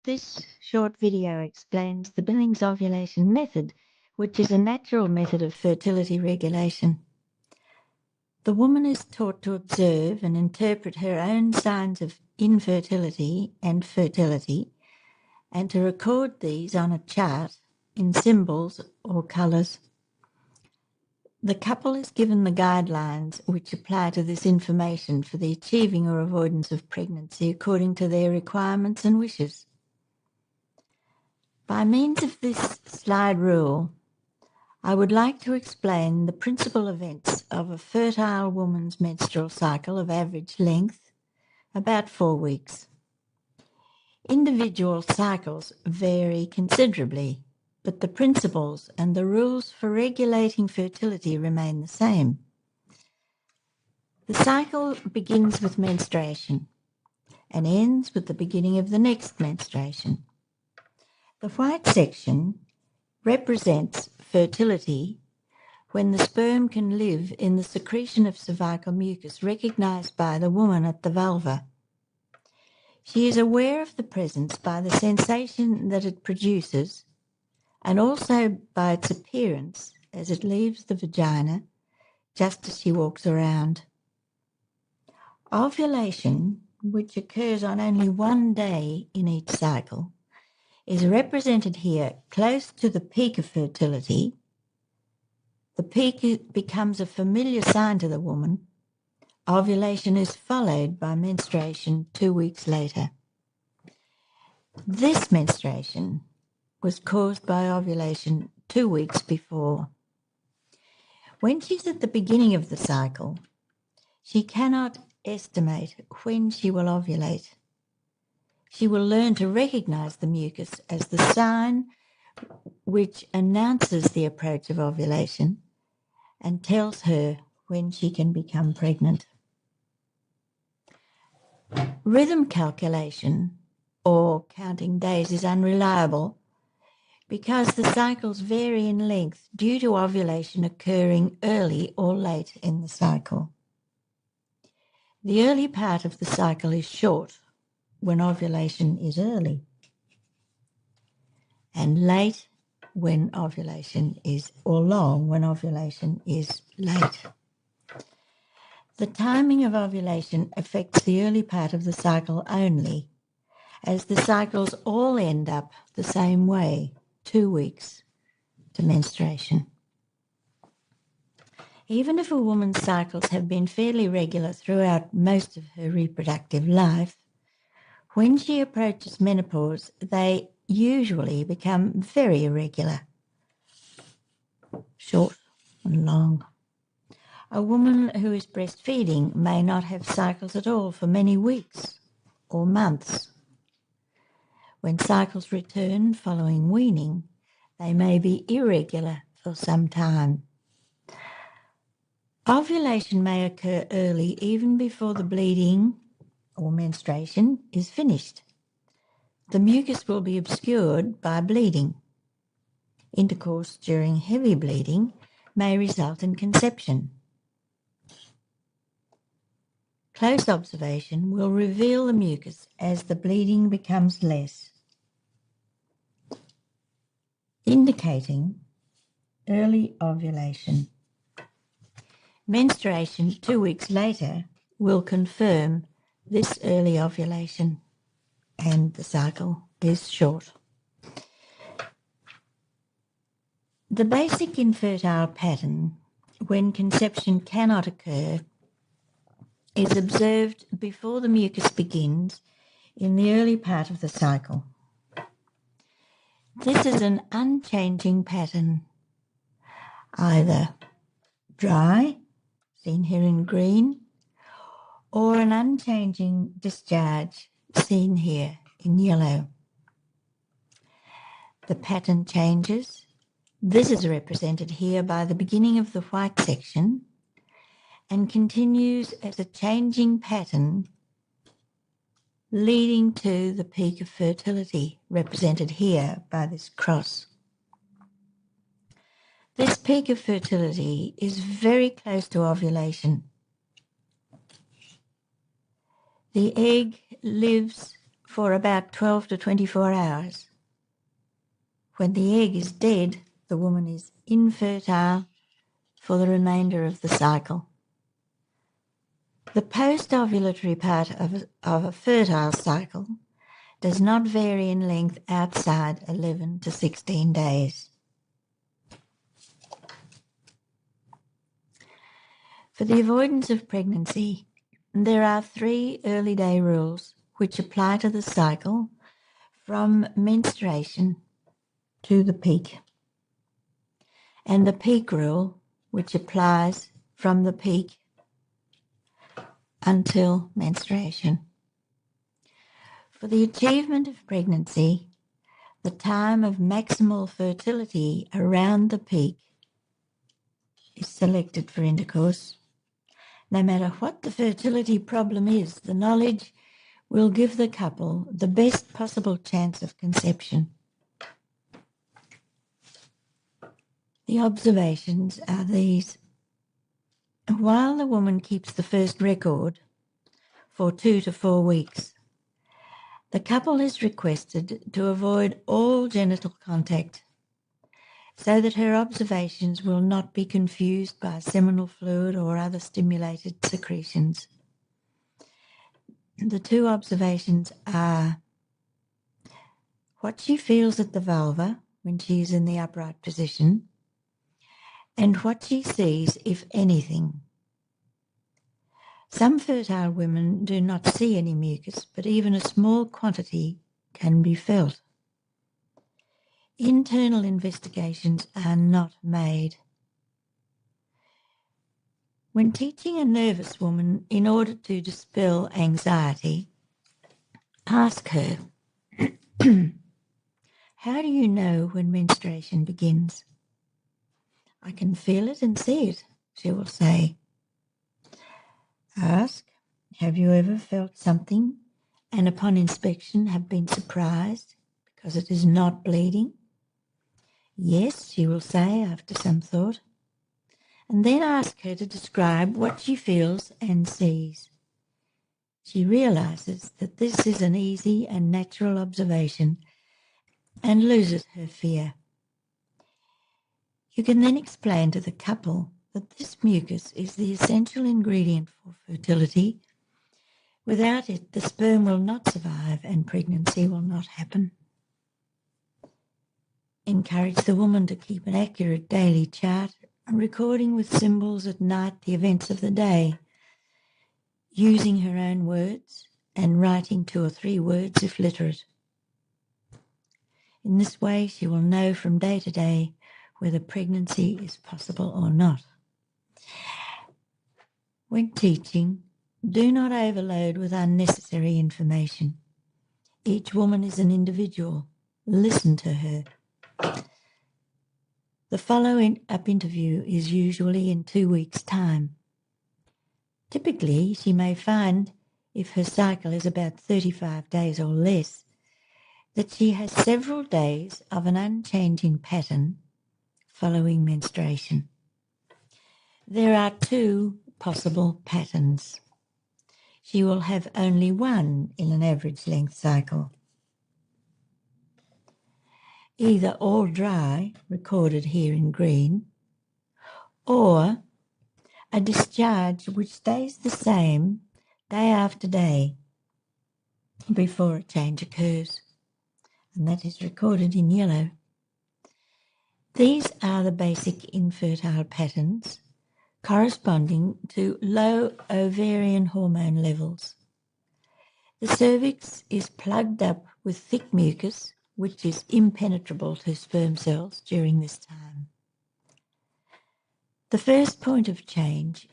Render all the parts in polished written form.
This short video explains the Billings ovulation method, which is a natural method of fertility regulation. The woman is taught to observe and interpret her own signs of infertility and fertility, and to record these on a chart in symbols or colours. The couple is given the guidelines which apply to this information for the achieving or avoidance of pregnancy according to their requirements and wishes. By means of this slide rule, I would like to explain the principal events of a fertile woman's menstrual cycle of average length, about 4 weeks. Individual cycles vary considerably, but the principles and the rules for regulating fertility remain the same. The cycle begins with menstruation and ends with the beginning of the next menstruation. The white section represents fertility when the sperm can live in the secretion of cervical mucus recognized by the woman at the vulva. She is aware of the presence by the sensation that it produces and also by its appearance as it leaves the vagina just as she walks around. Ovulation, which occurs on only one day in each cycle, is represented here close to the peak of fertility. The peak becomes a familiar sign to the woman. Ovulation is followed by menstruation 2 weeks later. This menstruation was caused by ovulation 2 weeks before. When she's at the beginning of the cycle, she cannot estimate when she will ovulate. She will learn to recognize the mucus as the sign which announces the approach of ovulation and tells her when she can become pregnant. Rhythm calculation or counting days is unreliable because the cycles vary in length due to ovulation occurring early or late in the cycle. The early part of the cycle is short when ovulation is early, and late when ovulation is, or long when ovulation is late. The timing of ovulation affects the early part of the cycle only, as the cycles all end up the same way, 2 weeks to menstruation. Even if a woman's cycles have been fairly regular throughout most of her reproductive life, when she approaches menopause, they usually become very irregular, short and long. A woman who is breastfeeding may not have cycles at all for many weeks or months. When cycles return following weaning, they may be irregular for some time. Ovulation may occur early even before the bleeding or menstruation is finished. The mucus will be obscured by bleeding. Intercourse during heavy bleeding may result in conception. Close observation will reveal the mucus as the bleeding becomes less, indicating early ovulation. Menstruation 2 weeks later will confirm this early ovulation, and the cycle is short. The basic infertile pattern, when conception cannot occur, is observed before the mucus begins in the early part of the cycle. This is an unchanging pattern, either dry, seen here in green, or an unchanging discharge, seen here in yellow. The pattern changes. This is represented here by the beginning of the white section and continues as a changing pattern leading to the peak of fertility, represented here by this cross. This peak of fertility is very close to ovulation. The egg lives for about 12 to 24 hours. When the egg is dead, the woman is infertile for the remainder of the cycle. The post-ovulatory part of a fertile cycle does not vary in length outside 11 to 16 days. For the avoidance of pregnancy, there are 3 early day rules which apply to the cycle from menstruation to the peak, and the peak rule which applies from the peak until menstruation. For the achievement of pregnancy, the time of maximal fertility around the peak is selected for intercourse. No matter what the fertility problem is, the knowledge will give the couple the best possible chance of conception. The observations are these. While the woman keeps the first record for 2 to 4 weeks, the couple is requested to avoid all genital contact so that her observations will not be confused by seminal fluid or other stimulated secretions. The 2 observations are what she feels at the vulva when she is in the upright position and what she sees, if anything. Some fertile women do not see any mucus, but even a small quantity can be felt. Internal investigations are not made. When teaching a nervous woman in order to dispel anxiety, ask her, how do you know when menstruation begins? I can feel it and see it, she will say. Ask, have you ever felt something and upon inspection have been surprised because it is not bleeding? Yes, she will say after some thought. And then ask her to describe what she feels and sees. She realizes that this is an easy and natural observation and loses her fear. You can then explain to the couple that this mucus is the essential ingredient for fertility. Without it, the sperm will not survive and pregnancy will not happen. Encourage the woman to keep an accurate daily chart, recording with symbols at night the events of the day, using her own words and writing 2 or 3 words if literate. In this way, she will know from day to day whether pregnancy is possible or not. When teaching, do not overload with unnecessary information. Each woman is an individual. Listen to her. The follow-up interview is usually in 2 weeks' time. Typically, she may find, if her cycle is about 35 days or less, that she has several days of an unchanging pattern following menstruation. There are 2 possible patterns. She will have only one in an average length cycle. Either all dry, recorded here in green, or a discharge which stays the same day after day before a change occurs, and that is recorded in yellow. These are the basic infertile patterns corresponding to low ovarian hormone levels. The cervix is plugged up with thick mucus, which is impenetrable to sperm cells during this time. The first point of change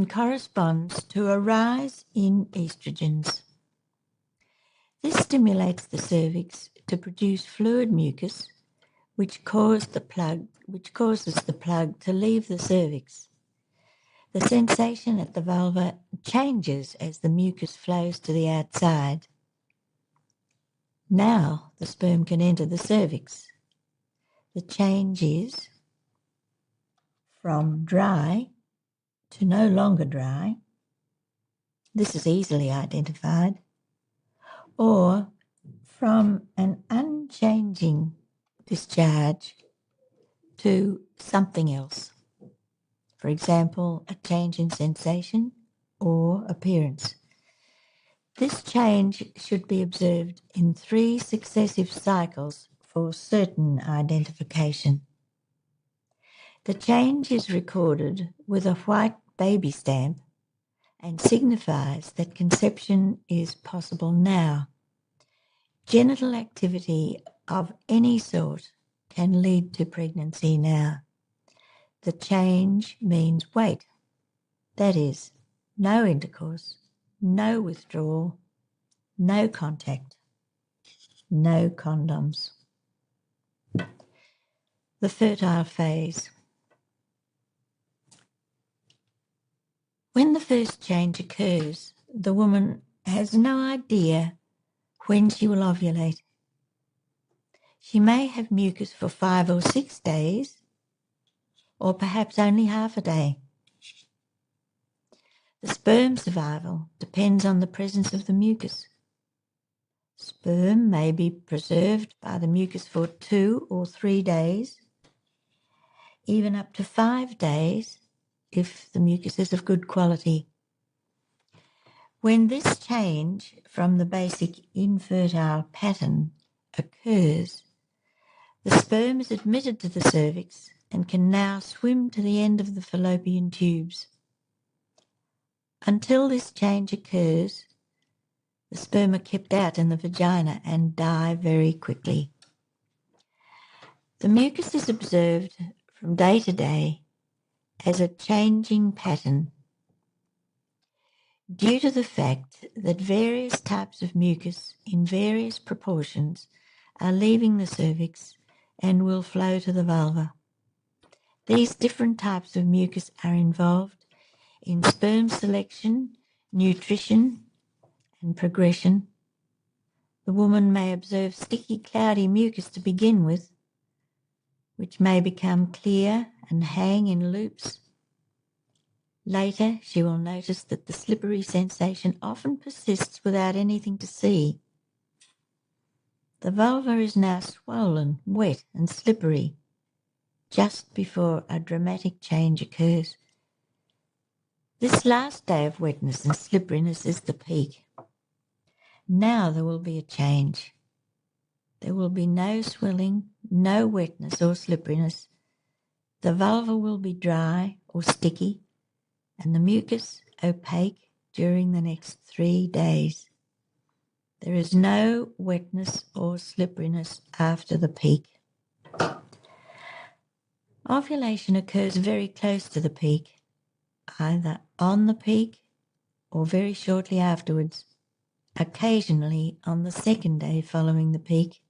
corresponds to a rise in estrogens. This stimulates the cervix to produce fluid mucus, which causes the plug to leave the cervix. The sensation at the vulva changes as the mucus flows to the outside. Now the sperm can enter the cervix. The change is from dry to no longer dry. This is easily identified. Or from an unchanging discharge to something else. For example, a change in sensation or appearance. This change should be observed in 3 successive cycles for certain identification. The change is recorded with a white baby stamp and signifies that conception is possible now. Genital activity of any sort can lead to pregnancy now. The change means wait. That is, no intercourse, no withdrawal, no contact, no condoms. The fertile phase. When the first change occurs, the woman has no idea when she will ovulate. She may have mucus for 5 or 6 days, or perhaps only half a day. The sperm survival depends on the presence of the mucus. Sperm may be preserved by the mucus for 2 or 3 days, even up to 5 days if the mucus is of good quality. When this change from the basic infertile pattern occurs, the sperm is admitted to the cervix and can now swim to the end of the fallopian tubes. Until this change occurs, the sperm are kept out in the vagina and die very quickly. The mucus is observed from day to day as a changing pattern due to the fact that various types of mucus in various proportions are leaving the cervix and will flow to the vulva. These different types of mucus are involved in sperm selection, nutrition, and progression. The woman may observe sticky, cloudy mucus to begin with, which may become clear and hang in loops. Later, she will notice that the slippery sensation often persists without anything to see. The vulva is now swollen, wet, and slippery just before a dramatic change occurs. This last day of wetness and slipperiness is the peak. Now there will be a change. There will be no swelling, no wetness or slipperiness. The vulva will be dry or sticky, and the mucus opaque during the next 3 days. There is no wetness or slipperiness after the peak. Ovulation occurs very close to the peak, either on the peak or very shortly afterwards, occasionally on the 2nd day following the peak.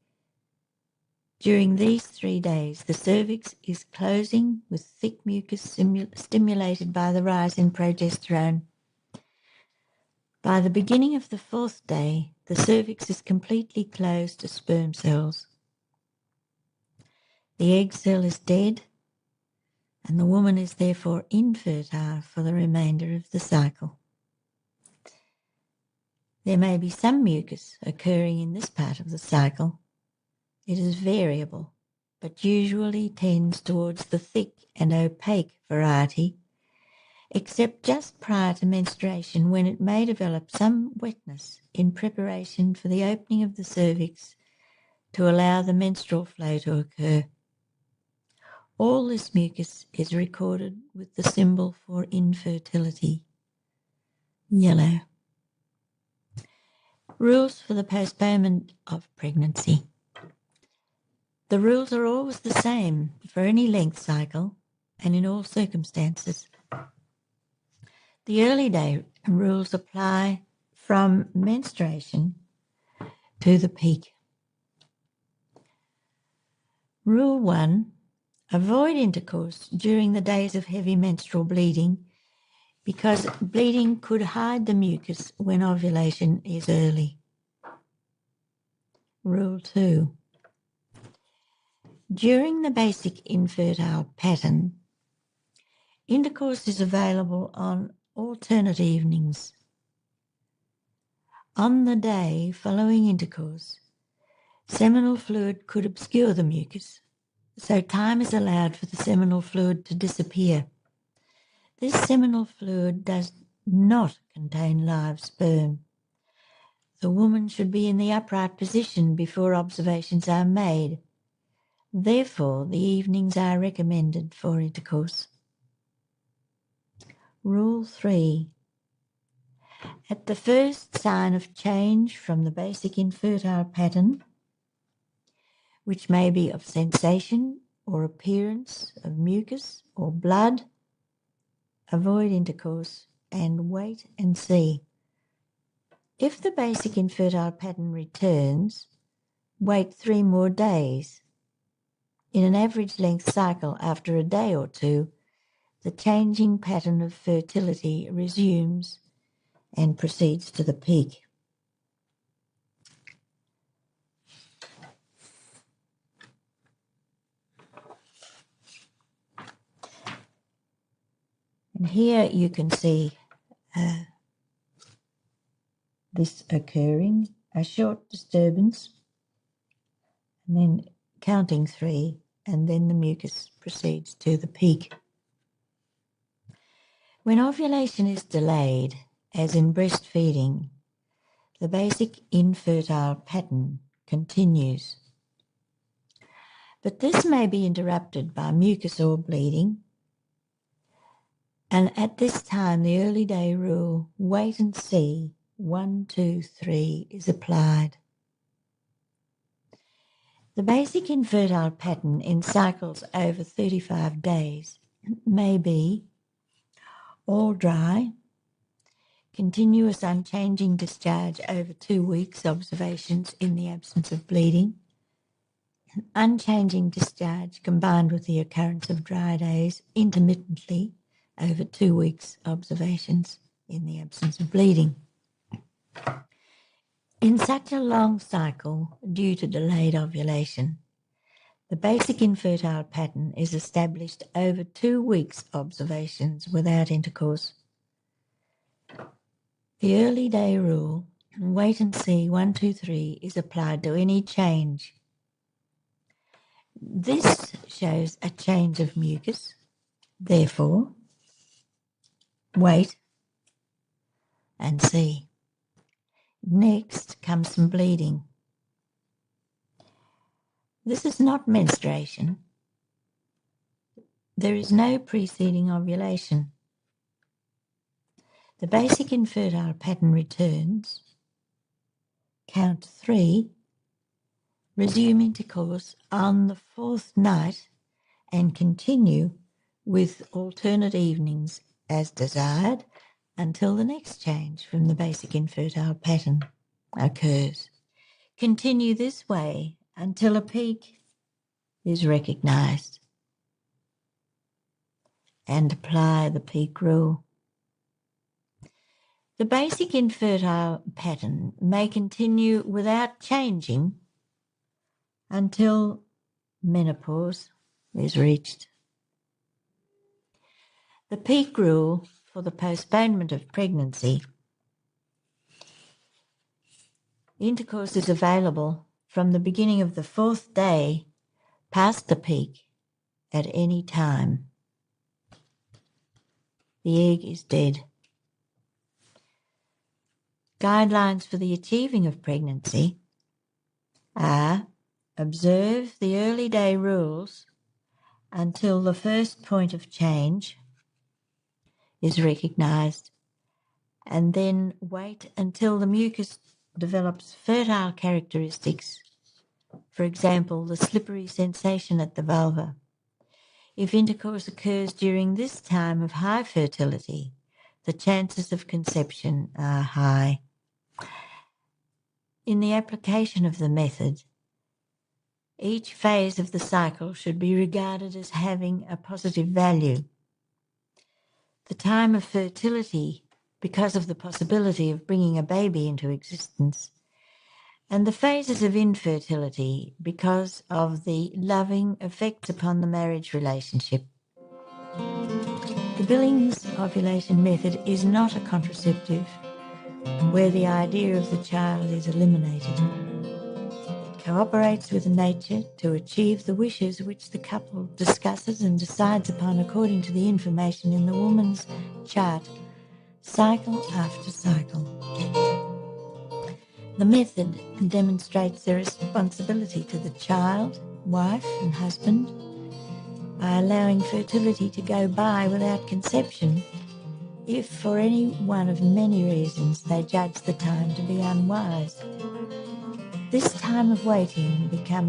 During these 3 days, the cervix is closing with thick mucus stimulated by the rise in progesterone. By the beginning of the 4th day, the cervix is completely closed to sperm cells. The egg cell is dead, and the woman is therefore infertile for the remainder of the cycle. There may be some mucus occurring in this part of the cycle. It is variable, but usually tends towards the thick and opaque variety, except just prior to menstruation, when it may develop some wetness in preparation for the opening of the cervix to allow the menstrual flow to occur. All this mucus is recorded with the symbol for infertility, yellow. Rules for the postponement of pregnancy. The rules are always the same for any length cycle and in all circumstances. The early day rules apply from menstruation to the peak. Rule 1, avoid intercourse during the days of heavy menstrual bleeding because bleeding could hide the mucus when ovulation is early. Rule 2, during the basic infertile pattern, intercourse is available on alternate evenings. On the day following intercourse, Seminal fluid could obscure the mucus, so time is allowed for the seminal fluid to disappear. This seminal fluid does not contain live sperm. The woman should be in the upright position before observations are made. Therefore, the evenings are recommended for intercourse. Rule 3. At the first sign of change from the basic infertile pattern, which may be of sensation or appearance of mucus or blood, avoid intercourse and wait and see. If the basic infertile pattern returns, wait 3 more days. In an average length cycle, after a day or two, the changing pattern of fertility resumes and proceeds to the peak. And here you can see this occurring, a short disturbance, and then counting 3, and then the mucus proceeds to the peak. When ovulation is delayed, as in breastfeeding, the basic infertile pattern continues. But this may be interrupted by mucus or bleeding, and at this time the early day rule, wait and see, 1, 2, 3, is applied. The basic infertile pattern in cycles over 35 days may be all dry, continuous unchanging discharge over 2 weeks, observations in the absence of bleeding, unchanging discharge combined with the occurrence of dry days intermittently over 2 weeks, observations in the absence of bleeding. In such a long cycle, due to delayed ovulation, the basic infertile pattern is established over 2 weeks, observations without intercourse. The early day rule, wait and see, 1, 2, 3, is applied to any change. This shows a change of mucus. Therefore, wait and see. Next comes some bleeding. This is not menstruation. There is no preceding ovulation. The basic infertile pattern returns. Count 3. Resume intercourse on the 4th night and continue with alternate evenings as desired until the next change from the basic infertile pattern occurs. Continue this way until a peak is recognised and apply the peak rule. The basic infertile pattern may continue without changing until menopause is reached. The peak rule for the postponement of pregnancy. Intercourse is available from the beginning of the 4th day past the peak at any time. The egg is dead. Guidelines for the achieving of pregnancy are: observe the early day rules until the first point of change is recognised, and then wait until the mucus develops fertile characteristics, for example, the slippery sensation at the vulva. If intercourse occurs during this time of high fertility, the chances of conception are high. In the application of the method, each phase of the cycle should be regarded as having a positive value. The time of fertility, because of the possibility of bringing a baby into existence, and the phases of infertility, because of the loving effects upon the marriage relationship. The Billings ovulation method is not a contraceptive where the idea of the child is eliminated. It cooperates with nature to achieve the wishes which the couple discusses and decides upon according to the information in the woman's chart, cycle after cycle. The method demonstrates their responsibility to the child, wife and husband by allowing fertility to go by without conception if for any one of many reasons they judge the time to be unwise. This time of waiting becomes